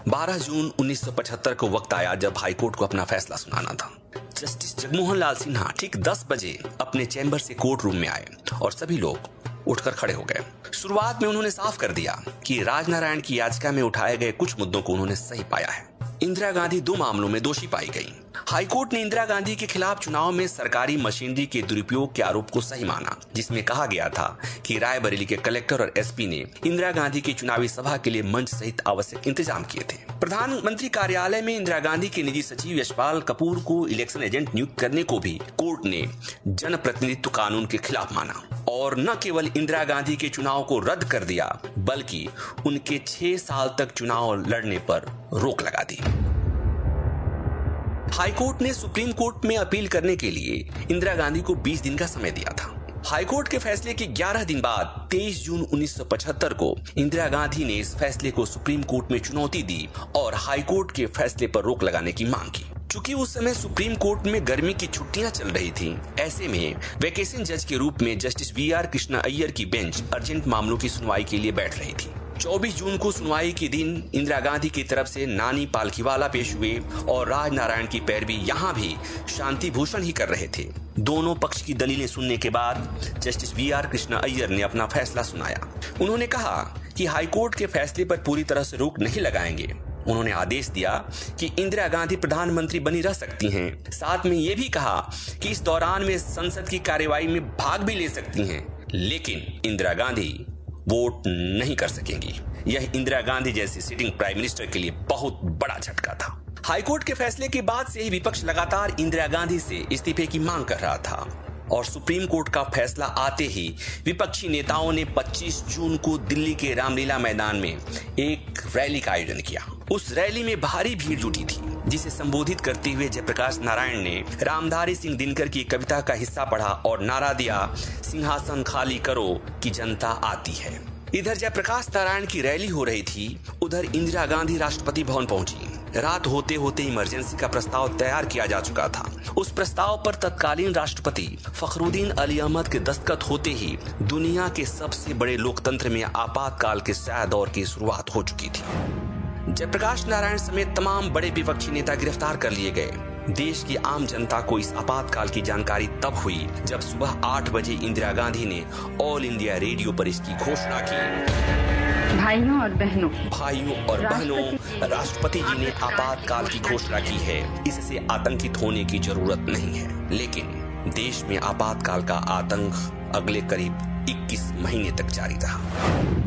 12 जून 1975 को वक्त आया जब हाईकोर्ट को अपना फैसला सुनाना था। जस्टिस जगमोहन लाल सिन्हा ठीक 10 बजे अपने चैम्बर से कोर्ट रूम में आए और सभी लोग उठकर खड़े हो गए। शुरुआत में उन्होंने साफ कर दिया कि राजनारायण की याचिका में उठाए गए कुछ मुद्दों को उन्होंने सही पाया है। इंदिरा गांधी 2 मामलों में दोषी पाई गई। हाईकोर्ट ने इंदिरा गांधी के खिलाफ चुनाव में सरकारी मशीनरी के दुरुपयोग के आरोप को सही माना, जिसमें कहा गया था कि रायबरेली के कलेक्टर और एसपी ने इंदिरा गांधी की चुनावी सभा के लिए मंच सहित आवश्यक इंतजाम किए थे। प्रधानमंत्री कार्यालय में इंदिरा गांधी के निजी सचिव यशपाल कपूर को इलेक्शन एजेंट नियुक्त करने को भी कोर्ट ने जनप्रतिनिधित्व कानून के खिलाफ माना और न केवल इंदिरा गांधी के चुनाव को रद्द कर दिया बल्कि उनके 6 साल तक चुनाव लड़ने पर रोक लगा दी। हाईकोर्ट ने सुप्रीम कोर्ट में अपील करने के लिए इंदिरा गांधी को 20 दिन का समय दिया था। हाईकोर्ट के फैसले के 11 दिन बाद 23 जून 1975 को इंदिरा गांधी ने इस फैसले को सुप्रीम कोर्ट में चुनौती दी और हाईकोर्ट के फैसले पर रोक लगाने की मांग की। चूंकि उस समय सुप्रीम कोर्ट में गर्मी की छुट्टियां चल रही थी, ऐसे में वैकेशन जज के रूप में जस्टिस वी.आर. कृष्णा अय्यर की बेंच अर्जेंट मामलों की सुनवाई के लिए बैठ रही थी। 24 जून को सुनवाई के दिन इंदिरा गांधी की तरफ से नानी पालकीवाला पेश हुए और राजनारायण की पैरवी यहाँ भी शांति भूषण ही कर रहे थे। दोनों पक्ष की दलीलें सुनने के बाद जस्टिस वी.आर. कृष्णा अय्यर ने अपना फैसला सुनाया। उन्होंने कहा कि हाईकोर्ट के फैसले पर पूरी तरह से रोक नहीं लगाएंगे। उन्होंने आदेश दिया कि इंदिरा गांधी प्रधानमंत्री बनी रह सकती हैं। साथ में ये भी कहा कि इस दौरान वे संसद की कार्यवाही में भाग भी ले सकती हैं, लेकिन इंदिरा गांधी वोट नहीं कर सकेंगी। यह इंदिरा गांधी जैसी सिटिंग प्राइम मिनिस्टर के लिए बहुत बड़ा झटका था। हाईकोर्ट के फैसले के बाद से ही विपक्ष लगातार इंदिरा गांधी से इस्तीफे की मांग कर रहा था और सुप्रीम कोर्ट का फैसला आते ही विपक्षी नेताओं ने 25 जून को दिल्ली के रामलीला मैदान में एक रैली का आयोजन किया। उस रैली में भारी भीड़ जुटी थी, जिसे संबोधित करते हुए जयप्रकाश नारायण ने रामधारी सिंह दिनकर की कविता का हिस्सा पढ़ा और नारा दिया, सिंहासन खाली करो कि जनता आती है। इधर जयप्रकाश नारायण की रैली हो रही थी, उधर इंदिरा गांधी राष्ट्रपति भवन पहुंची। रात होते होते इमरजेंसी का प्रस्ताव तैयार किया जा चुका था। उस प्रस्ताव पर तत्कालीन राष्ट्रपति फखरुद्दीन अली अहमद के दस्तखत होते ही दुनिया के सबसे बड़े लोकतंत्र में आपातकाल के शायद दौर की शुरुआत हो चुकी थी। जयप्रकाश नारायण समेत तमाम बड़े विपक्षी नेता गिरफ्तार कर लिए गए। देश की आम जनता को इस आपातकाल की जानकारी तब हुई जब सुबह 8 बजे इंदिरा गांधी ने ऑल इंडिया रेडियो पर इसकी घोषणा की। भाइयों और बहनों, राष्ट्रपति जी ने आपातकाल की घोषणा की है। इससे आतंकित होने की जरूरत नहीं है, लेकिन देश में आपातकाल का आतंक अगले करीब 21 महीने तक जारी रहा।